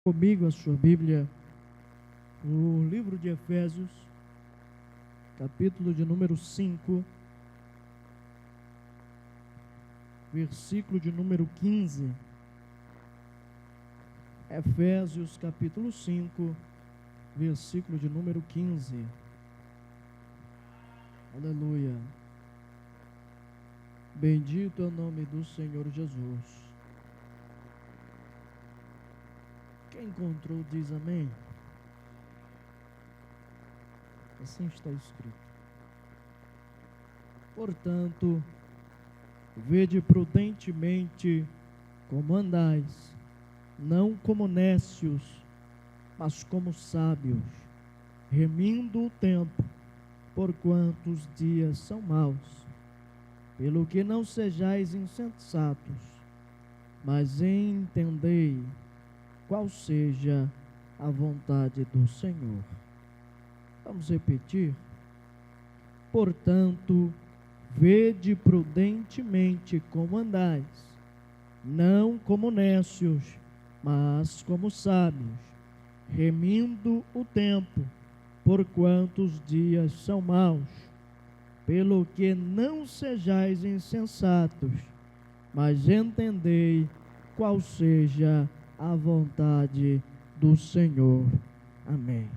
Comigo a sua Bíblia, o livro de Efésios, capítulo de número 5, versículo de número 15. Efésios, capítulo 5, versículo de número 15. Aleluia. Bendito é o nome do Senhor Jesus. Quem encontrou diz amém. Assim está escrito. Portanto, vede prudentemente como andais, não como nécios, mas como sábios, remindo o tempo, porquanto os dias são maus. Pelo que não sejais insensatos, mas entendei qual seja a vontade do Senhor. Vamos repetir? Portanto, vede prudentemente como andais, não como nécios, mas como sábios, remindo o tempo, porquanto os dias são maus. Pelo que não sejais insensatos, mas entendei qual seja a vontade do Senhor. Amém.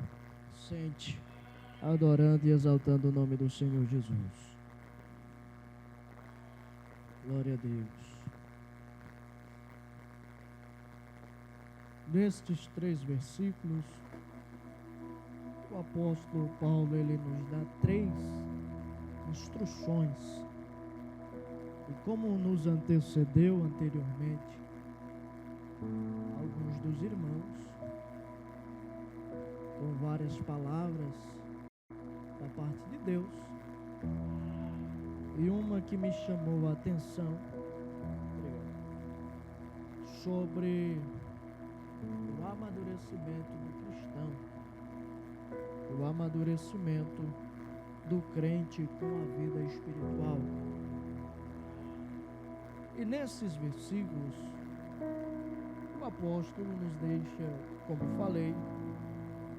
Sente, adorando e exaltando o nome do Senhor Jesus. Glória a Deus. Nestes 3 versículos, o apóstolo Paulo, ele nos dá 3 instruções. E como nos antecedeu anteriormente, alguns dos irmãos, com várias palavras da parte de Deus, e uma que me chamou a atenção sobre o amadurecimento do cristão, o amadurecimento do crente com a vida espiritual. E nesses versículos, o apóstolo nos deixa, como falei,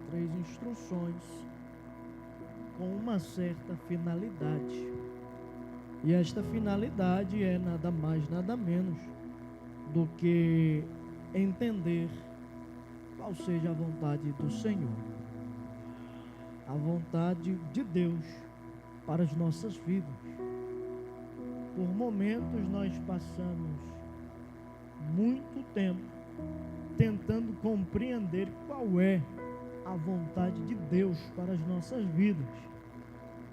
3 instruções com uma certa finalidade. E esta finalidade é nada mais, nada menos do que entender qual seja a vontade do Senhor, a vontade de Deus para as nossas vidas. Por momentos nós passamos muito tempo tentando compreender qual é a vontade de Deus para as nossas vidas.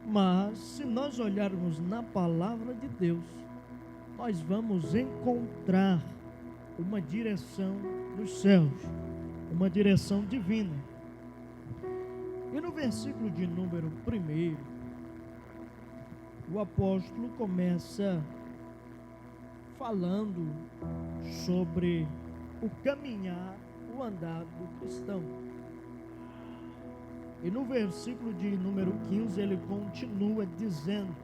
Mas se nós olharmos na palavra de Deus, nós vamos encontrar uma direção dos céus, uma direção divina. E no versículo de número 1, o apóstolo começa falando sobre o caminhar, o andar do cristão. E no versículo de número 15 ele continua dizendo: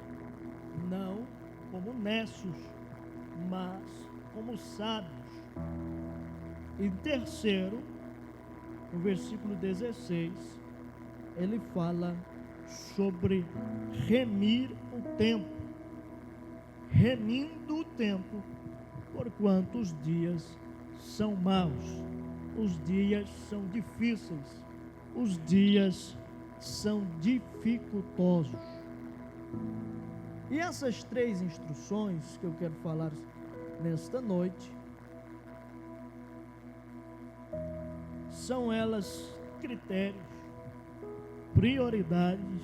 não como nécios, mas como sábios. E terceiro, no versículo 16, ele fala sobre remir o tempo, remindo o tempo, porquanto os dias são maus, os dias são difíceis, os dias são dificultosos. E essas 3 instruções que eu quero falar nesta noite, são elas critérios, prioridades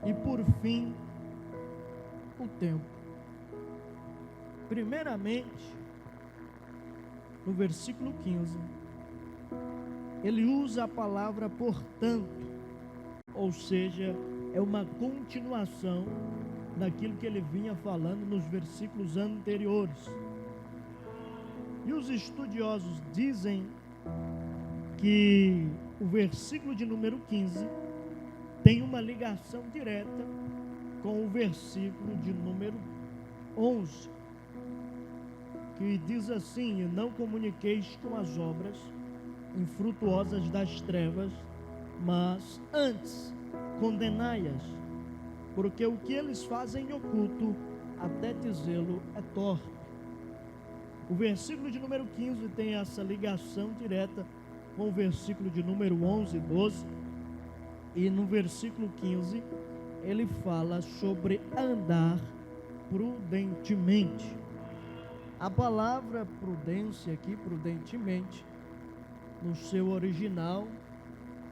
e, por fim, o tempo. Primeiramente, no versículo 15, ele usa a palavra portanto, ou seja, é uma continuação daquilo que ele vinha falando nos versículos anteriores. E os estudiosos dizem que o versículo de número 15 tem uma ligação direta com o versículo de número 11. que diz assim: e não comuniqueis com as obras infrutuosas das trevas, mas antes condenai-as, porque o que eles fazem em oculto, até dizê-lo é torpe. O versículo de número 15 tem essa ligação direta com o versículo de número 11 e 12, e no versículo 15 ele fala sobre andar prudentemente. A palavra prudência aqui, prudentemente, no seu original,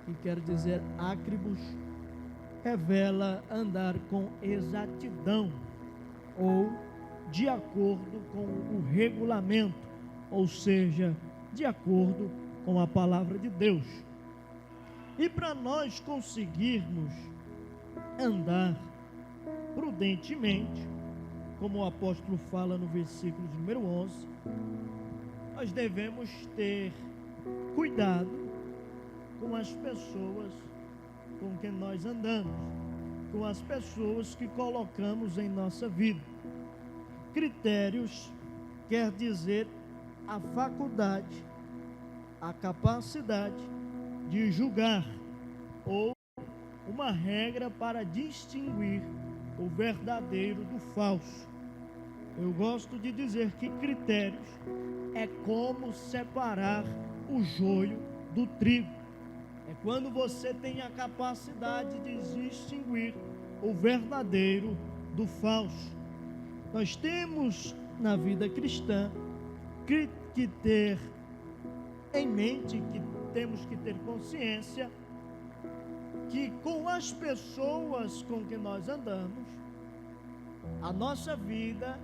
que quer dizer acribus, revela andar com exatidão ou de acordo com o regulamento, ou seja, de acordo com a palavra de Deus. E para nós conseguirmos andar prudentemente, como o apóstolo fala no versículo de número 11, nós devemos ter cuidado com as pessoas com quem nós andamos, com as pessoas que colocamos em nossa vida. Critérios quer dizer a faculdade, a capacidade de julgar, ou uma regra para distinguir o verdadeiro do falso. Eu gosto de dizer que critérios é como separar o joio do trigo. É quando você tem a capacidade de distinguir o verdadeiro do falso. Nós temos na vida cristã que ter em mente, que temos que ter consciência, que com as pessoas com que nós andamos, a nossa vida,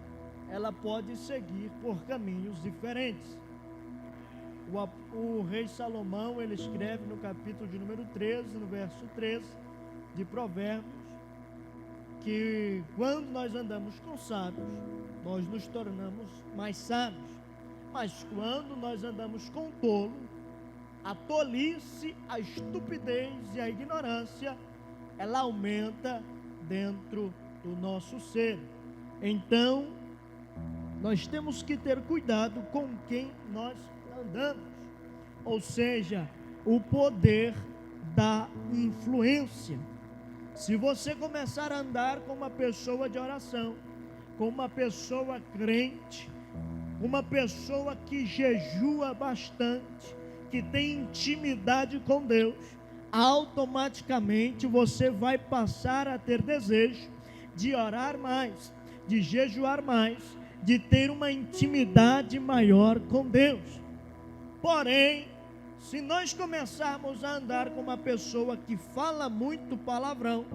ela pode seguir por caminhos diferentes. O rei Salomão, ele escreve no capítulo de número 13, no verso 13 de Provérbios, que quando nós andamos com sábios, nós nos tornamos mais sábios, mas quando nós andamos com tolo, a tolice, a estupidez e a ignorância, ela aumenta dentro do nosso ser. Então, nós temos que ter cuidado com quem nós andamos, ou seja, o poder da influência. Se você começar a andar com uma pessoa de oração, com uma pessoa crente, uma pessoa que jejua bastante, que tem intimidade com Deus, automaticamente você vai passar a ter desejo de orar mais, de jejuar mais, de ter uma intimidade maior com Deus. Porém, se nós começarmos a andar com uma pessoa que fala muito palavrão,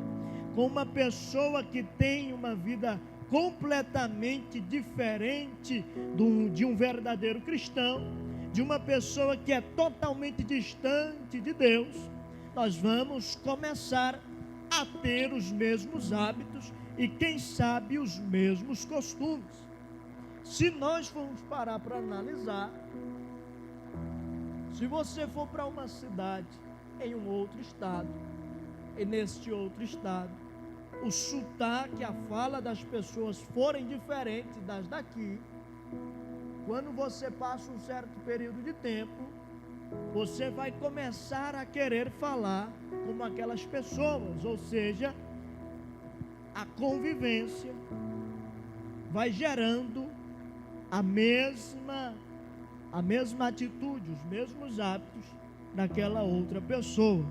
com uma pessoa que tem uma vida completamente diferente de um verdadeiro cristão, de uma pessoa que é totalmente distante de Deus, nós vamos começar a ter os mesmos hábitos e, quem sabe, os mesmos costumes. Se nós formos parar para analisar, se você for para uma cidade em um outro estado, e neste outro estado, o sotaque, a fala das pessoas forem diferentes das daqui, quando você passa um certo período de tempo, você vai começar a querer falar como aquelas pessoas, ou seja, a convivência vai gerando a mesma atitude, os mesmos hábitos daquela outra pessoa.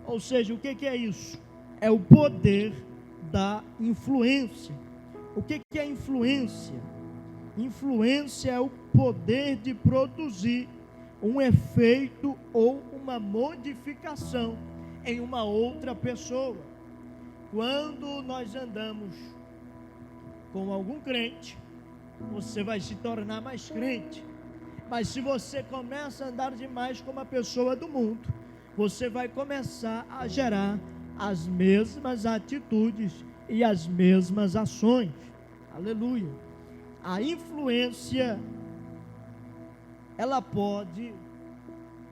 Ou seja, o que é isso? É o poder da influência. O que é influência? Influência é o poder de produzir um efeito ou uma modificação em uma outra pessoa. Quando nós andamos com algum crente, você vai se tornar mais crente. Mas se você começa a andar demais com uma pessoa do mundo, você vai começar a gerar as mesmas atitudes e as mesmas ações. Aleluia. A influência, ela pode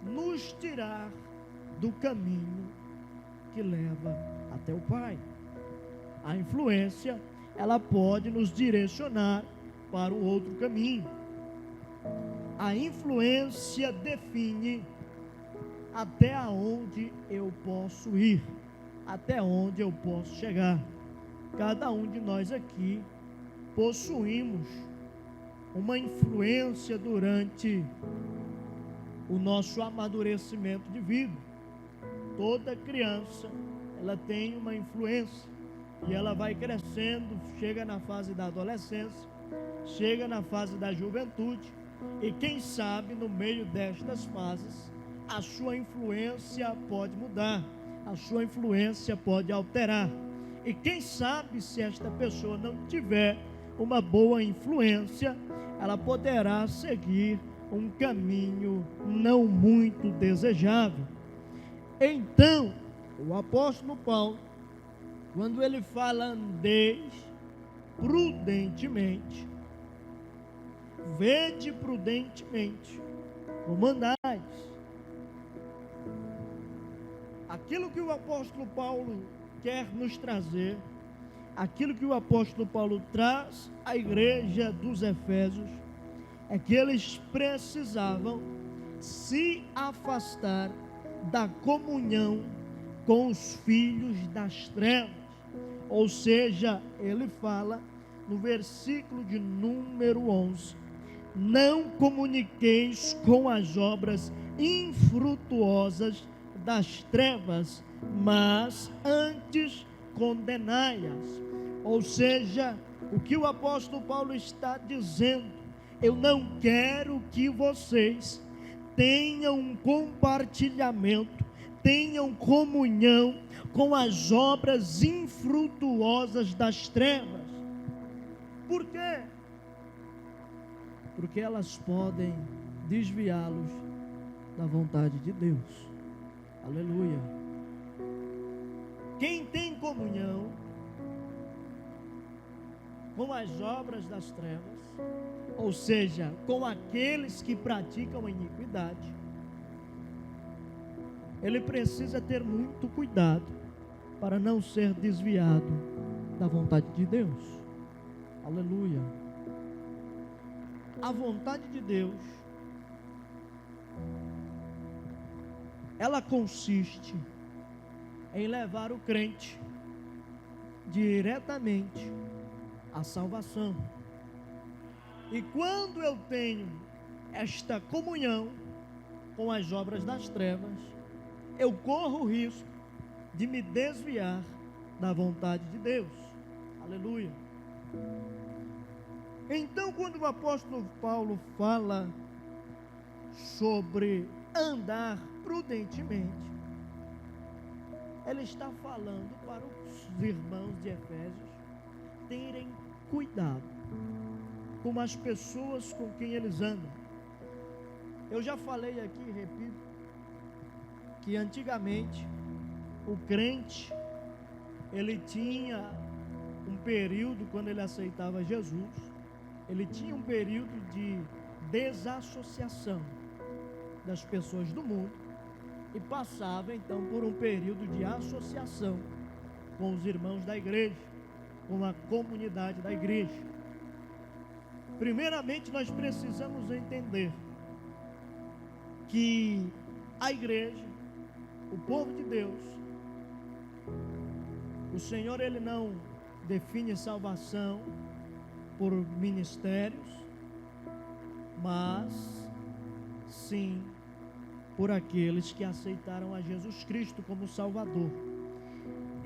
nos tirar do caminho que leva até o Pai. A influência, ela pode nos direcionar para o outro caminho. A influência define até onde eu posso ir, até onde eu posso chegar. Cada um de nós aqui possuímos uma influência durante o nosso amadurecimento de vida. Toda criança, ela tem uma influência e ela vai crescendo, chega na fase da adolescência, chega na fase da juventude e quem sabe no meio destas fases a sua influência pode mudar, a sua influência pode alterar. E quem sabe se esta pessoa não tiver uma boa influência, ela poderá seguir um caminho não muito desejável. Então, o apóstolo Paulo, quando ele fala andeis prudentemente, vede prudentemente como andais. Aquilo que o apóstolo Paulo quer nos trazer, aquilo que o apóstolo Paulo traz à igreja dos Efésios, é que eles precisavam se afastar da comunhão com os filhos das trevas. Ou seja, ele fala no versículo de número 11: não comuniqueis com as obras infrutuosas das trevas, mas antes condenai-as. Ou seja, o que o apóstolo Paulo está dizendo: eu não quero que vocês tenham um compartilhamento, tenham comunhão com as obras infrutuosas das trevas. Por quê? Porque elas podem desviá-los da vontade de Deus. Aleluia. Quem tem comunhão com as obras das trevas, ou seja, com aqueles que praticam a iniquidade, ele precisa ter muito cuidado para não ser desviado da vontade de Deus. Aleluia. A vontade de Deus, ela consiste em levar o crente diretamente à salvação. E quando eu tenho esta comunhão com as obras das trevas, eu corro o risco de me desviar da vontade de Deus. Aleluia. Então, quando o apóstolo Paulo fala sobre andar prudentemente, ele está falando para os irmãos de Efésios terem cuidado com as pessoas com quem eles andam. Eu já falei aqui e repito, que antigamente o crente, ele tinha um período, quando ele aceitava Jesus, ele tinha um período de desassociação das pessoas do mundo e passava então por um período de associação com os irmãos da igreja, com a comunidade da igreja. Primeiramente, nós precisamos entender que a igreja, o povo de Deus, o Senhor, ele não define salvação por ministérios, mas sim por aqueles que aceitaram a Jesus Cristo como Salvador.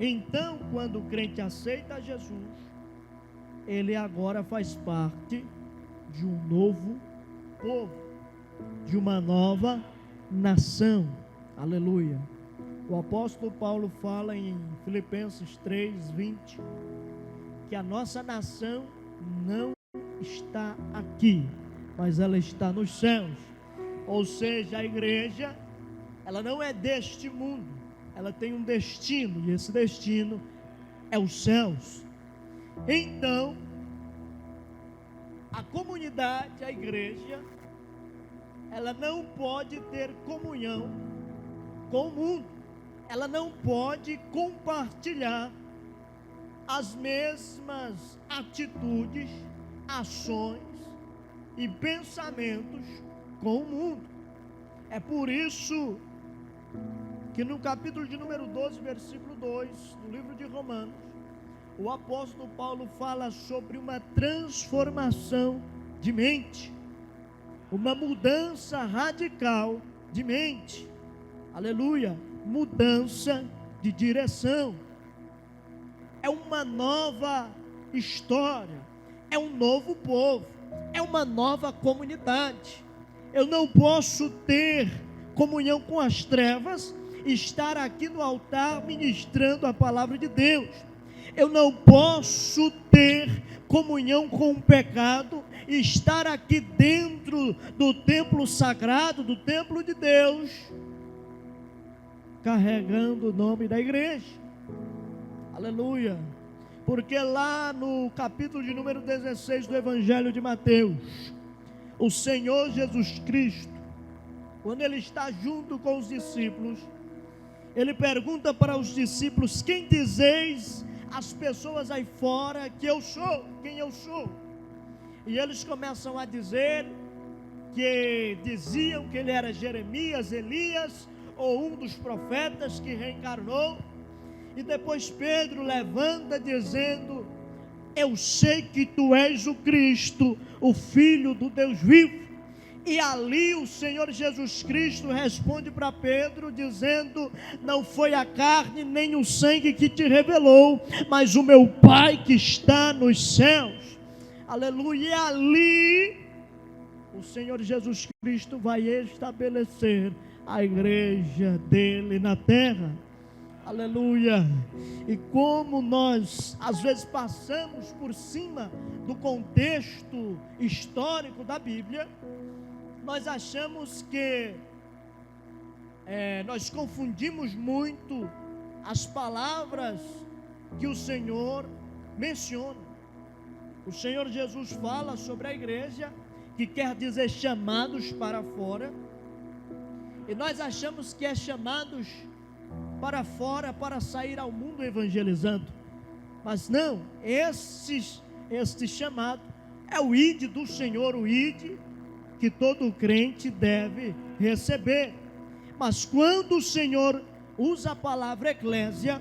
Então, quando o crente aceita Jesus, ele agora faz parte de um novo povo, de uma nova nação. Aleluia. O apóstolo Paulo fala em Filipenses 3:20 que a nossa nação não está aqui, mas ela está nos céus. Ou seja, a igreja, ela não é deste mundo, ela tem um destino, e esse destino é os céus. Então, a comunidade, a igreja, ela não pode ter comunhão com o mundo, ela não pode compartilhar as mesmas atitudes, ações e pensamentos com o mundo. É por isso que no capítulo de número 12, versículo 2, do livro de Romanos, o apóstolo Paulo fala sobre uma transformação de mente, uma mudança radical de mente, aleluia, mudança de direção, é uma nova história, é um novo povo, é uma nova comunidade. Eu não posso ter comunhão com as trevas, estar aqui no altar ministrando a palavra de Deus. Eu não posso ter comunhão com o pecado, estar aqui dentro do templo sagrado, do templo de Deus, carregando o nome da igreja. Aleluia. Porque lá no capítulo de número 16 do Evangelho de Mateus, o Senhor Jesus Cristo, quando Ele está junto com os discípulos, Ele pergunta para os discípulos: quem dizeis as pessoas aí fora que eu sou? Quem eu sou? E eles começam a dizer que diziam que Ele era Jeremias, Elias, ou um dos profetas que reencarnou. E depois Pedro levanta dizendo: eu sei que tu és o Cristo, o Filho do Deus vivo. E ali o Senhor Jesus Cristo responde para Pedro dizendo: não foi a carne nem o sangue que te revelou, mas o meu Pai que está nos céus. Aleluia. E ali o Senhor Jesus Cristo vai estabelecer a igreja dele na terra. Aleluia. E como nós às vezes passamos por cima do contexto histórico da Bíblia, nós achamos que nós confundimos muito as palavras que o Senhor menciona. O Senhor Jesus fala sobre a igreja, que quer dizer chamados para fora, e nós achamos que é chamados para fora, para sair ao mundo evangelizando. Mas não, este chamado é o ide do Senhor, o ide que todo crente deve receber. Mas quando o Senhor usa a palavra eclésia,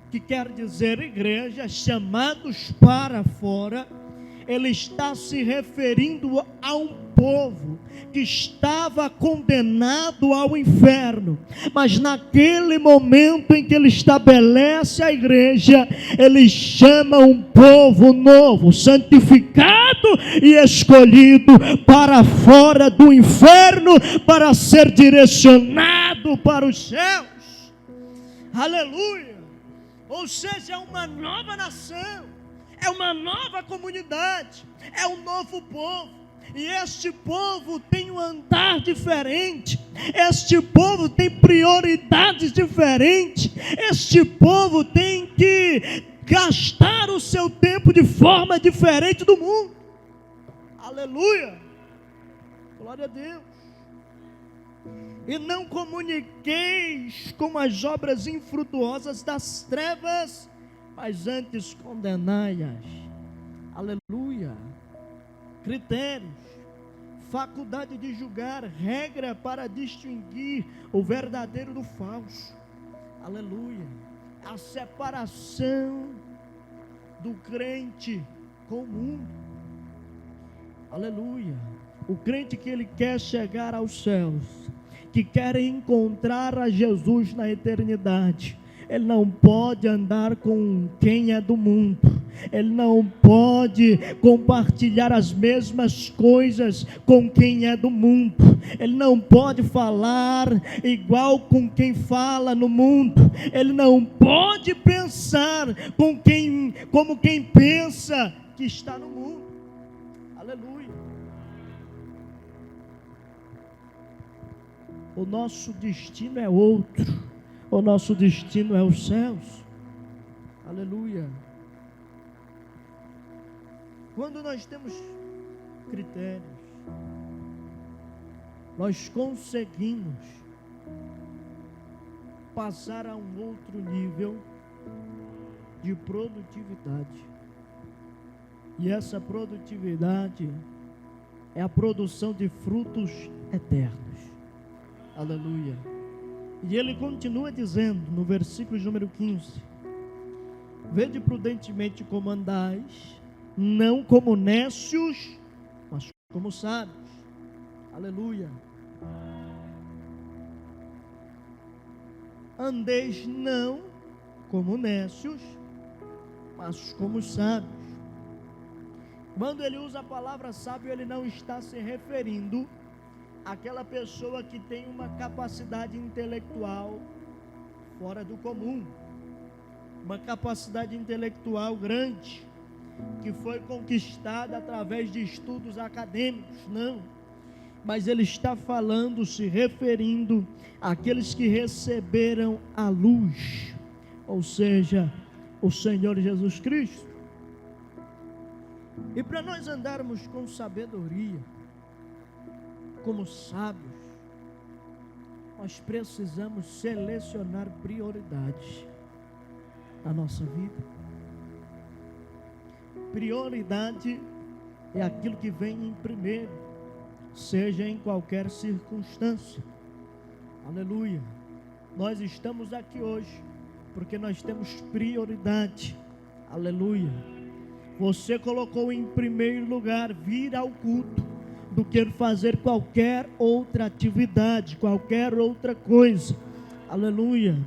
que quer dizer igreja, chamados para fora, Ele está se referindo a um povo que estava condenado ao inferno, mas naquele momento em que Ele estabelece a igreja, Ele chama um povo novo, santificado e escolhido para fora do inferno, para ser direcionado para os céus. Aleluia. Ou seja, é uma nova nação, é uma nova comunidade, é um novo povo. E este povo tem um andar diferente, este povo tem prioridades diferentes, este povo tem que gastar o seu tempo de forma diferente do mundo. Aleluia, glória a Deus. E não comuniqueis com as obras infrutuosas das trevas, mas antes condenai-as. Aleluia. Critérios, faculdade de julgar, regra para distinguir o verdadeiro do falso. Aleluia. A separação do crente com o mundo. Aleluia. O crente que ele quer chegar aos céus, que quer encontrar a Jesus na eternidade, ele não pode andar com quem é do mundo, ele não pode compartilhar as mesmas coisas com quem é do mundo, ele não pode falar igual com quem fala no mundo, ele não pode pensar como quem pensa que está no mundo. Aleluia. O nosso destino é outro. O nosso destino é os céus. Aleluia. Quando nós temos critérios, nós conseguimos passar a um outro nível de produtividade. E essa produtividade é a produção de frutos eternos. Aleluia. E ele continua dizendo no versículo número 15: vede prudentemente como andais, não como necios, mas como sábios. Aleluia. Andeis não como necios, mas como sábios. Quando ele usa a palavra sábio, ele não está se referindo àquela pessoa que tem uma capacidade intelectual fora do comum, uma capacidade intelectual grande, que foi conquistada através de estudos acadêmicos. Não, mas ele está falando, se referindo àqueles que receberam a luz, ou seja, o Senhor Jesus Cristo. E para nós andarmos com sabedoria, como sábios, nós precisamos selecionar prioridades na nossa vida. Prioridade é aquilo que vem em primeiro, seja em qualquer circunstância. Aleluia. Nós estamos aqui hoje porque nós temos prioridade. Aleluia. Você colocou em primeiro lugar vir ao culto do que fazer qualquer outra atividade, qualquer outra coisa. Aleluia.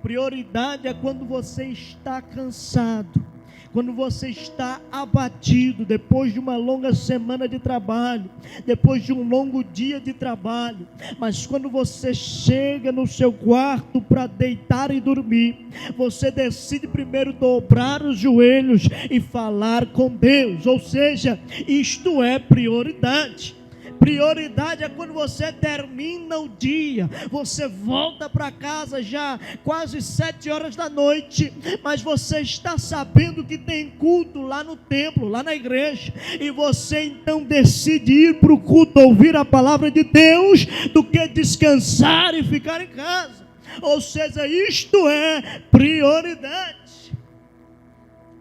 Prioridade é quando você está cansado, quando você está abatido, depois de uma longa semana de trabalho, depois de um longo dia de trabalho, mas quando você chega no seu quarto para deitar e dormir, você decide primeiro dobrar os joelhos e falar com Deus, ou seja, isto é prioridade. Prioridade é quando você termina o dia, você volta para casa já quase 7 horas da noite, mas você está sabendo que tem culto lá no templo, lá na igreja, e você então decide ir para o culto, ouvir a palavra de Deus, do que descansar e ficar em casa. Ou seja, isto é prioridade.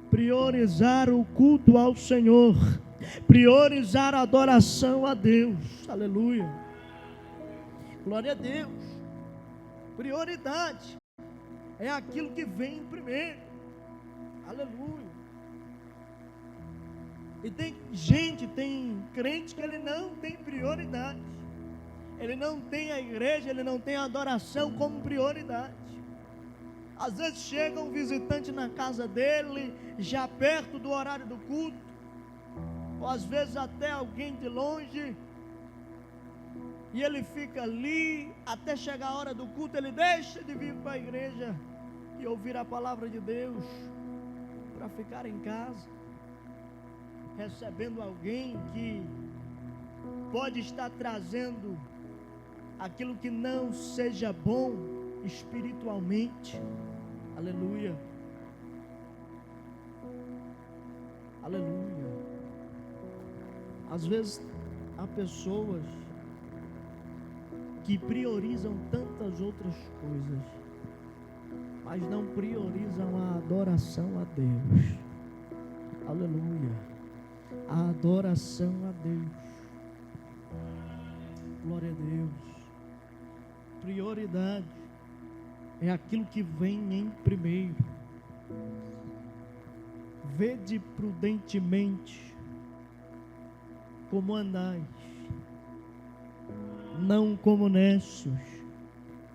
Priorizar o culto ao Senhor, priorizar a adoração a Deus. Aleluia. Glória a Deus. Prioridade é aquilo que vem primeiro. Aleluia. E tem gente, tem crente que ele não tem prioridade. Ele não tem a igreja, ele não tem a adoração como prioridade. Às vezes chega um visitante na casa dele, já perto do horário do culto, ou às vezes até alguém de longe, e ele fica ali, até chegar a hora do culto, ele deixa de vir para a igreja e ouvir a palavra de Deus, para ficar em casa, recebendo alguém que pode estar trazendo aquilo que não seja bom espiritualmente. Aleluia. Aleluia. Às vezes há pessoas que priorizam tantas outras coisas, mas não priorizam a adoração a Deus. Aleluia. A adoração a Deus. Glória a Deus. Prioridade é aquilo que vem em primeiro. Vede prudentemente como andais, não como necios,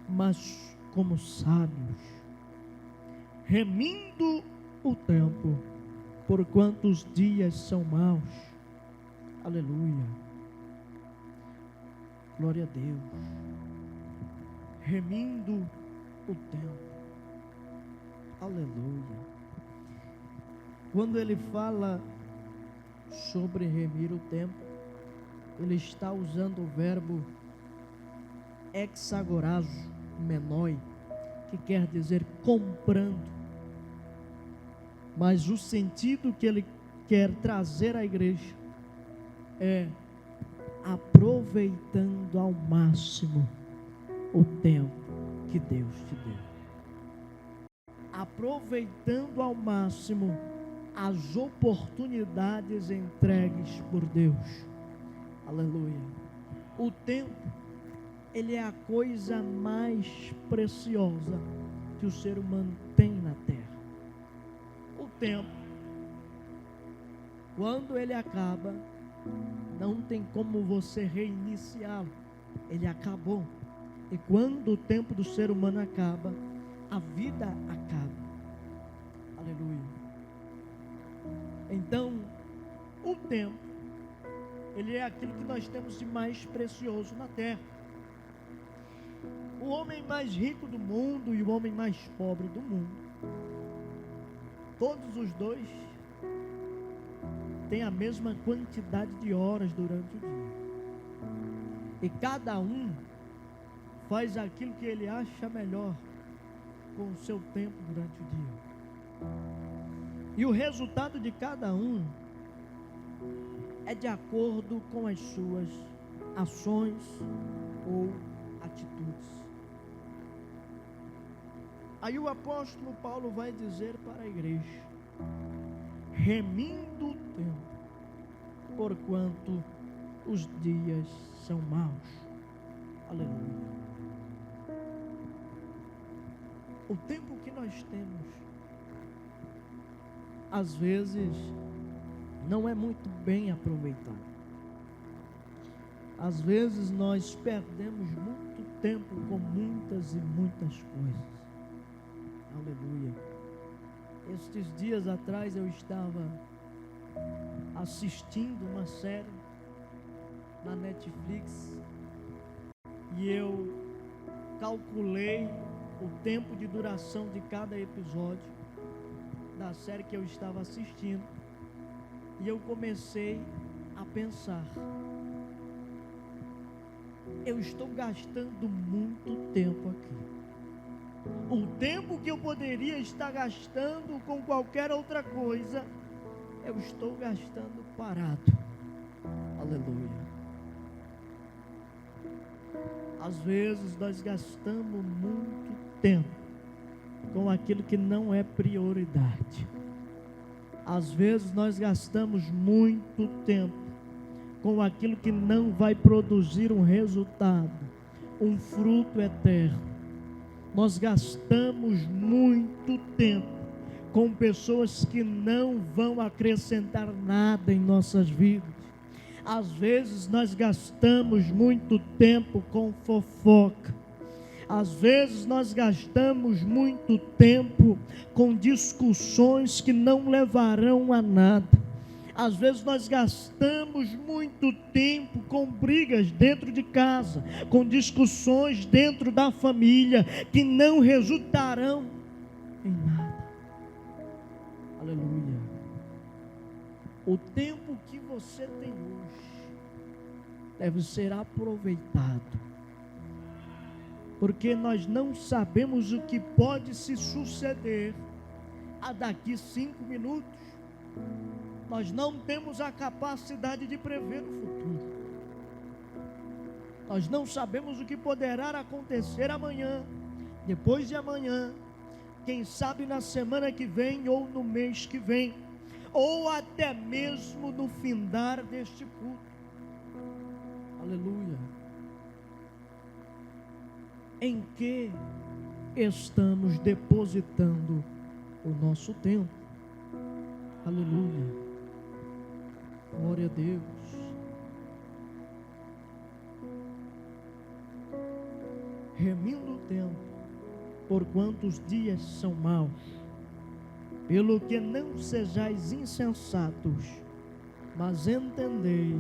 mas como sábios, remindo o tempo, porquanto os dias são maus. Aleluia. Glória a Deus. Remindo o tempo. Aleluia. Quando ele fala sobre remir o tempo, ele está usando o verbo exagorazo, menoi, que quer dizer comprando. Mas o sentido que ele quer trazer à igreja é aproveitando ao máximo o tempo que Deus te deu. Aproveitando ao máximo as oportunidades entregues por Deus. Aleluia. O tempo ele é a coisa mais preciosa que o ser humano tem na terra. O tempo, quando ele acaba, não tem como você reiniciá-lo. Ele acabou. E quando o tempo do ser humano acaba, a vida acaba. Aleluia. Então, o tempo, ele é aquilo que nós temos de mais precioso na terra. O homem mais rico do mundo e o homem mais pobre do mundo, todos os dois têm a mesma quantidade de horas durante o dia. E cada um faz aquilo que ele acha melhor com o seu tempo durante o dia. E o resultado de cada um é de acordo com as suas ações ou atitudes. Aí o apóstolo Paulo vai dizer para a igreja: remindo o tempo, porquanto os dias são maus. Aleluia. O tempo que nós temos, às vezes, não é muito bem aproveitado. Às vezes nós perdemos muito tempo com muitas e muitas coisas. Aleluia. Estes dias atrás eu estava assistindo uma série na Netflix e eu calculei o tempo de duração de cada episódio da série que eu estava assistindo e eu comecei a pensar: eu estou gastando muito tempo aqui. O tempo que eu poderia estar gastando com qualquer outra coisa, eu estou gastando parado. Aleluia. Às vezes nós gastamos muito tempo com aquilo que não é prioridade. Às vezes nós gastamos muito tempo com aquilo que não vai produzir um resultado, um fruto eterno. Nós gastamos muito tempo com pessoas que não vão acrescentar nada em nossas vidas. Às vezes nós gastamos muito tempo com fofoca. Às vezes nós gastamos muito tempo com discussões que não levarão a nada. Às vezes nós gastamos muito tempo com brigas dentro de casa, com discussões dentro da família, que não resultarão em nada. Aleluia. O tempo que você tem hoje deve ser aproveitado, porque nós não sabemos o que pode se suceder a daqui 5 minutos. Nós não temos a capacidade de prever o futuro. Nós não sabemos o que poderá acontecer amanhã, depois de amanhã, quem sabe na semana que vem ou no mês que vem, ou até mesmo no findar deste culto. Aleluia. Em que estamos depositando o nosso tempo? Aleluia. Glória a Deus. Remindo o tempo, porquanto os dias são maus, pelo que não sejais insensatos, mas entendei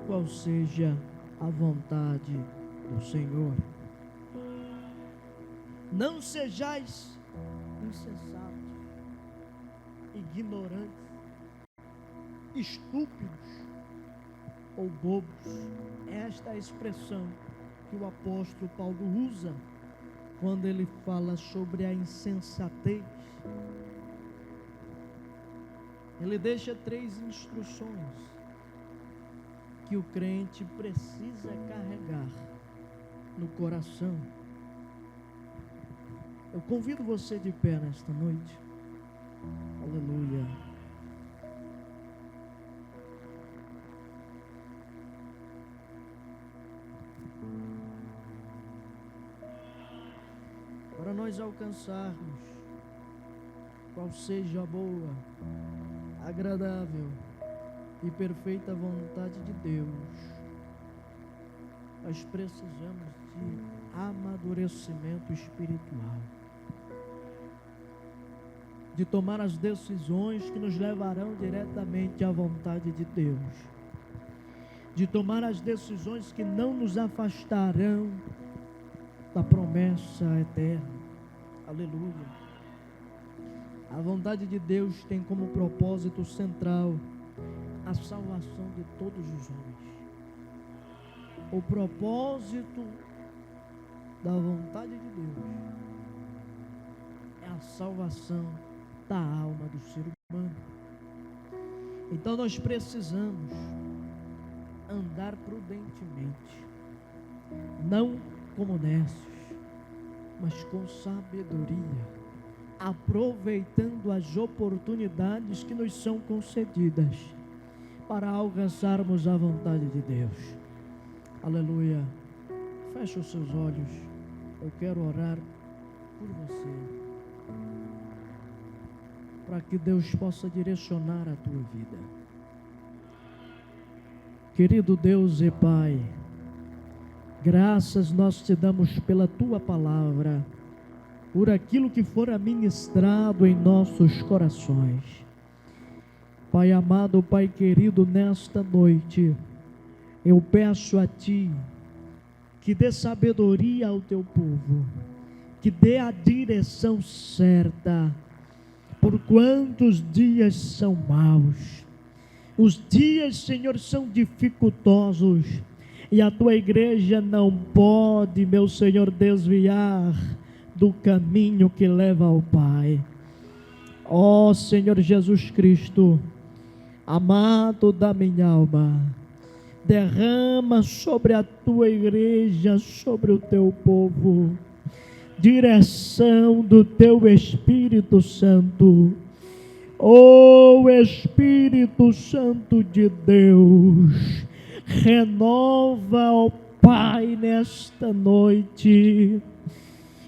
qual seja a vontade do Senhor. Não sejais insensatos, ignorantes, estúpidos ou bobos. Esta é a expressão que o apóstolo Paulo usa quando ele fala sobre a insensatez. Ele deixa 3 instruções que o crente precisa carregar no coração. Eu convido você de pé nesta noite. Aleluia. nós alcançarmos qual seja a boa, agradável e perfeita vontade de Deus. Nós precisamos de amadurecimento espiritual, de tomar as decisões que nos levarão diretamente à vontade de Deus, de tomar as decisões que não nos afastarão da promessa eterna. Aleluia. A vontade de Deus tem como propósito central a salvação de todos os homens. O propósito da vontade de Deus é a salvação da alma do ser humano. Então nós precisamos andar prudentemente, não como necios, mas com sabedoria, aproveitando as oportunidades que nos são concedidas para alcançarmos a vontade de Deus. Aleluia. Feche os seus olhos. Eu quero orar por você, para que Deus possa direcionar a tua vida. Querido Deus e Pai, graças nós te damos pela tua palavra, por aquilo que for ministrado em nossos corações. Pai amado, Pai querido, nesta noite, eu peço a Ti que dê sabedoria ao Teu povo, que dê a direção certa, por quantos dias são maus. Os dias, Senhor, são dificultosos, e a Tua igreja não pode, meu Senhor, desviar do caminho que leva ao Pai. Ó Senhor Jesus Cristo, amado da minha alma, derrama sobre a tua igreja, sobre o teu povo, direção do teu Espírito Santo. Ó Espírito Santo de Deus, renova, ó Pai, nesta noite.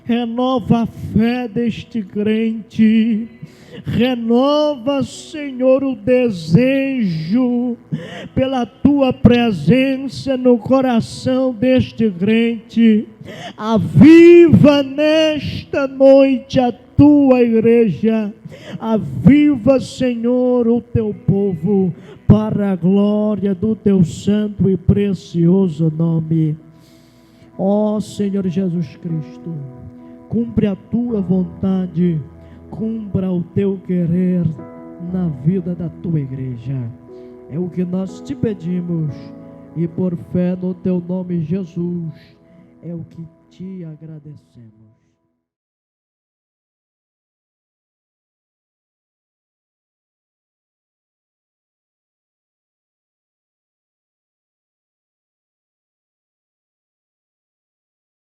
Renova a fé deste crente, renova, Senhor, o desejo pela Tua presença no coração deste crente. Aviva nesta noite a Tua igreja, aviva, Senhor, o Teu povo, para a glória do Teu santo e precioso nome. Ó Senhor Jesus Cristo, cumpre a Tua vontade, cumpra o Teu querer na vida da Tua igreja. É o que nós te pedimos, e por fé no Teu nome, Jesus, é o que te agradecemos.